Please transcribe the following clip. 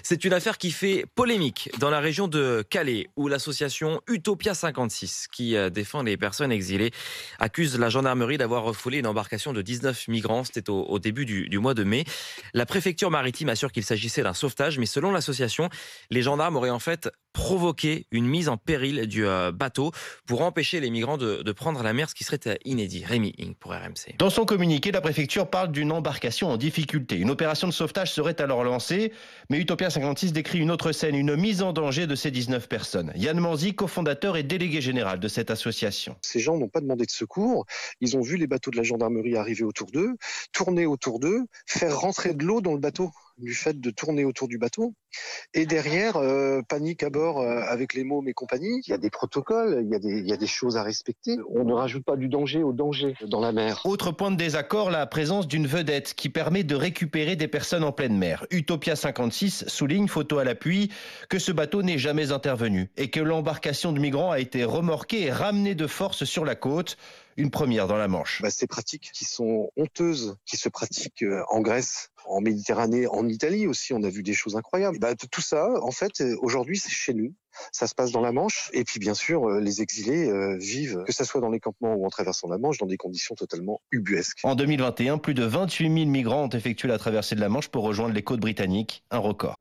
C'est une affaire qui fait polémique dans la région de Calais, où l'association Utopia 56, qui défend les personnes exilées, accuse la gendarmerie d'avoir refoulé une embarcation de 19 migrants. C'était au début du mois de mai. La préfecture maritime assure qu'il s'agissait d'un sauvetage, mais selon l'association, les gendarmes auraient en fait provoqué une mise en péril du bateau pour empêcher les migrants de prendre la mer, ce qui serait inédit. Rémi Ing pour RMC. Dans son communiqué, la préfecture parle d'une embarcation en difficulté. Une opération de sauvetage serait alors lancée, mais Utopia 56 décrit une autre scène, une mise en danger de ces 19 personnes. Yann Manzi, cofondateur et délégué général de cette association. Ces gens n'ont pas demandé de secours, ils ont vu les bateaux de la gendarmerie arriver autour d'eux, tourner autour d'eux, faire rentrer de l'eau dans le bateau du fait de tourner autour du bateau. Et derrière, panique à bord avec les mômes et compagnie. Il y a des protocoles, il y a des choses à respecter. On ne rajoute pas du danger au danger dans la mer. Autre point de désaccord, la présence d'une vedette qui permet de récupérer des personnes en pleine mer. Utopia 56 souligne, photo à l'appui, que ce bateau n'est jamais intervenu et que l'embarcation de migrants a été remorquée et ramenée de force sur la côte. Une première dans la Manche. Ces pratiques qui sont honteuses, qui se pratiquent en Grèce, en Méditerranée, en Italie aussi, on a vu des choses incroyables. Tout ça, en fait, aujourd'hui, c'est chez nous. Ça se passe dans la Manche. Et puis, bien sûr, les exilés vivent, que ce soit dans les campements ou en traversant la Manche, dans des conditions totalement ubuesques. En 2021, plus de 28 000 migrants ont effectué la traversée de la Manche pour rejoindre les côtes britanniques, un record.